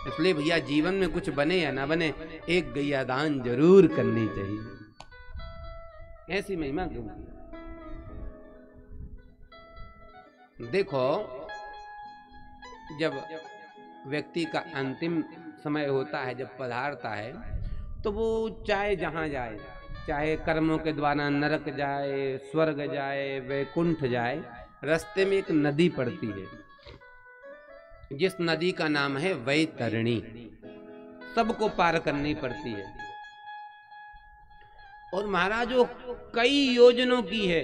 इसलिए भैया जीवन में कुछ बने या ना बने, एक गैया दान जरूर करनी चाहिए। ऐसी महिमा गौ की। देखो, जब व्यक्ति का अंतिम समय होता है, जब पधारता है, तो वो चाहे जहां जाए, चाहे कर्मों के द्वारा नरक जाए, स्वर्ग जाए, वैकुंठ जाए, रास्ते में एक नदी पड़ती है, जिस नदी का नाम है वैतरणी। सबको पार करनी पड़ती है, और महाराज वो कई योजनों की है,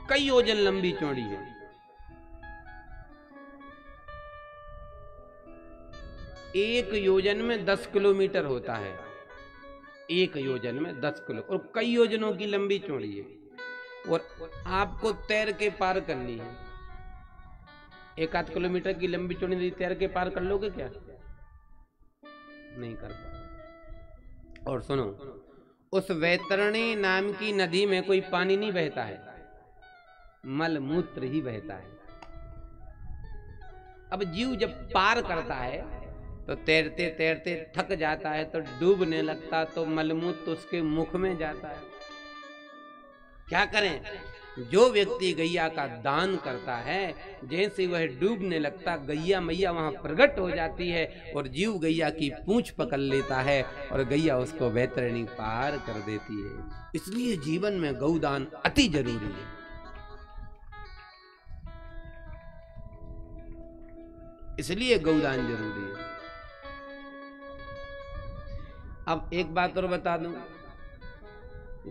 कई योजन लंबी चौड़ी है। एक योजन में 10 किलोमीटर होता है, एक योजन में 10 किलो, और कई योजनों की लंबी चौड़ी है, और आपको तैर के पार करनी है। 1-8 किलोमीटर की लंबी चौड़ी नदी तैर के पार कर लोगे क्या? नहीं कर पाओगे। और सुनो, उस वैतरणी नाम की नदी में कोई पानी नहीं बहता है, मल मूत्र ही बहता है। अब जीव जब पार करता है तो तैरते तैरते थक जाता है, तो डूबने लगता, तो मलमूत्र उसके मुख में जाता है। क्या करें? जो व्यक्ति गैया का दान करता है, जैसे वह डूबने लगता, गैया मैया वहां प्रकट हो जाती है, और जीव गैया की पूंछ पकड़ लेता है, और गैया उसको वैतरणी पार कर देती है। इसलिए जीवन में गौदान अति जरूरी है। इसलिए गौदान जरूरी है। अब एक बात और बता दूं,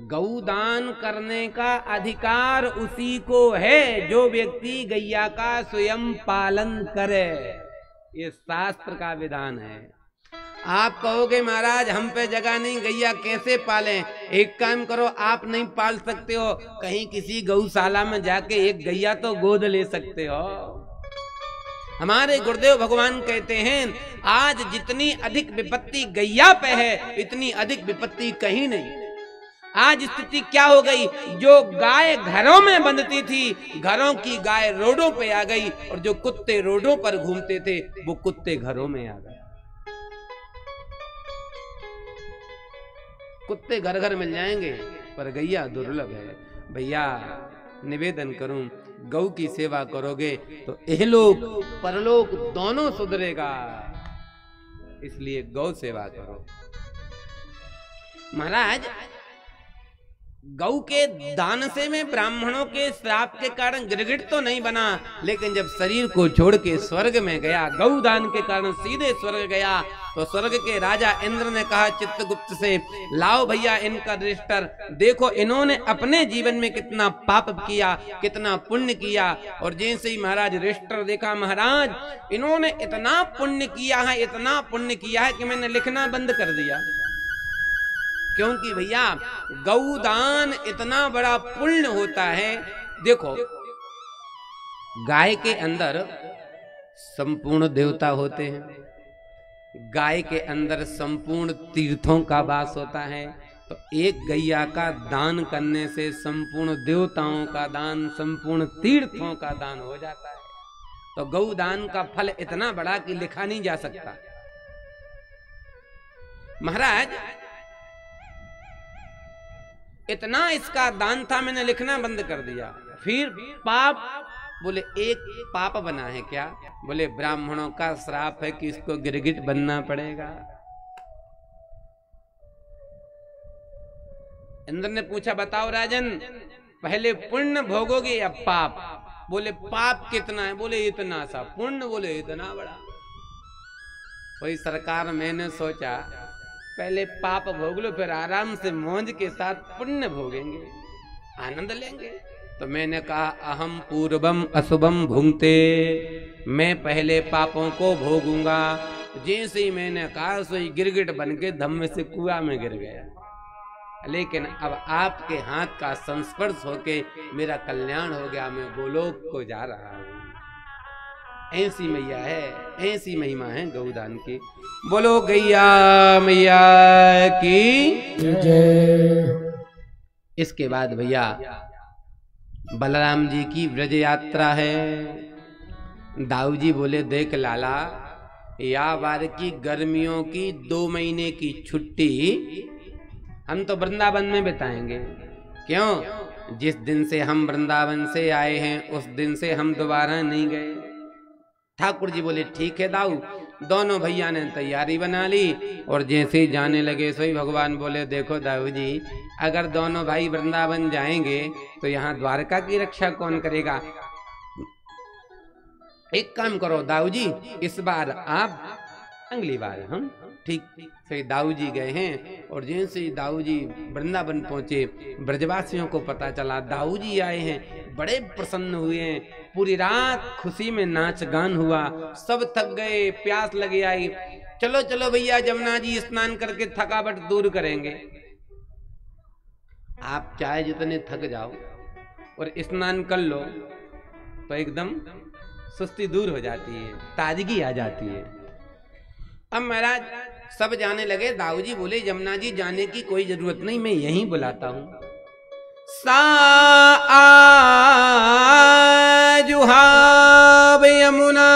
गौदान करने का अधिकार उसी को है जो व्यक्ति गैया का स्वयं पालन करे। ये शास्त्र का विधान है। आप कहोगे महाराज हम पे जगह नहीं, गैया कैसे पालें? एक काम करो, आप नहीं पाल सकते हो, कहीं किसी गौशाला में जाके एक गैया तो गोद ले सकते हो। हमारे गुरुदेव भगवान कहते हैं, आज जितनी अधिक विपत्ति गैया पे है, इतनी अधिक विपत्ति कहीं नहीं। आज स्थिति क्या हो गई? जो गाय घरों में बंधती थी, घरों की गाय रोडों पे आ गई, और जो कुत्ते रोडों पर घूमते थे, वो कुत्ते घरों में आ गए। कुत्ते घर घर मिल जाएंगे, पर गैया दुर्लभ है। भैया निवेदन करूं, गौ की सेवा करोगे तो इहलोक परलोक दोनों सुधरेगा। इसलिए गौ सेवा करो। महाराज, गौ के दान से में ब्राह्मणों के श्राप के कारण गिरगिट तो नहीं बना, लेकिन जब शरीर को छोड़ के स्वर्ग में गया, गौ दान के कारण सीधे स्वर्ग गया, तो स्वर्ग के राजा इंद्र ने कहा चित्रगुप्त से, लाओ भैया इनका रजिस्टर, देखो इन्होंने अपने जीवन में कितना पाप किया, कितना पुण्य किया। और जैसे ही महाराज रजिस्टर देखा, महाराज इन्होंने इतना पुण्य किया है, इतना पुण्य किया है कि मैंने लिखना बंद कर दिया। क्योंकि भैया गौदान इतना बड़ा पुण्य होता है। देखो, गाय के अंदर संपूर्ण देवता होते हैं, गाय के अंदर संपूर्ण तीर्थों का वास होता है, तो एक गैया का दान करने से संपूर्ण देवताओं का दान, संपूर्ण तीर्थों का दान हो जाता है। तो गौदान का फल इतना बड़ा कि लिखा नहीं जा सकता। महाराज इतना इसका दान था, मैंने लिखना बंद कर दिया। फिर पाप, बोले एक पाप बना है क्या? बोले ब्राह्मणों का श्राप है कि इसको गिरगिट बनना पड़ेगा। इंद्र ने पूछा, बताओ राजन, पहले पुण्य भोगोगे या पाप? बोले पाप कितना है? बोले इतना सा। पुण्य? बोले इतना बड़ा। कोई सरकार, मैंने सोचा पहले पाप भोग लो, फिर आराम से मौज के साथ पुण्य भोगेंगे, आनंद लेंगे। तो मैंने कहा, अहम पूर्वम अशुभम भुंगते, मैं पहले पापों को भोगूंगा। जैसे ही मैंने कहा, सोई गिरगिट बन के धम्म से कुआं में गिर गया। लेकिन अब आपके हाथ का संस्पर्श होके मेरा कल्याण हो गया, मैं गोलोक को जा रहा हूं। ऐसी मैया है, ऐसी महिमा है गौदान की। बोलो गैया मैया की जय। इसके बाद भैया बलराम जी की व्रज यात्रा है। दाऊ जी बोले देख लाला, या बार की गर्मियों की 2 महीने की छुट्टी हम तो वृंदावन में बिताएंगे। क्यों? जिस दिन से हम वृंदावन से आए हैं उस दिन से हम दोबारा नहीं गए। ठाकुर जी बोले ठीक है दाऊ। दोनों भैया ने तैयारी बना ली और जैसे ही जाने लगे सोई भगवान बोले देखो दाऊ जी, अगर दोनों भाई वृंदावन जाएंगे तो यहाँ द्वारका की रक्षा कौन करेगा? एक काम करो दाऊ जी, इस बार आप, अगली बार हम। ठीक फिर दाऊ जी गए हैं और जैसे ही दाऊ जी वृंदावन पहुंचे, ब्रजवासियों को पता चला दाऊ जी आए हैं, बड़े प्रसन्न हुए हैं। पूरी रात खुशी में नाच गान हुआ, सब थक गए, प्यास लगे आई। चलो चलो भैया जमुना जी स्नान करके थकावट दूर करेंगे। आप चाहे जितने थक जाओ और स्नान कर लो तो एकदम सुस्ती दूर हो जाती है, ताजगी आ जाती है। अब महाराज सब जाने लगे। दाऊ जी बोले जमुना जी जाने की कोई जरूरत नहीं, मैं यहीं बुलाता हूं। सा जुहाव यमुना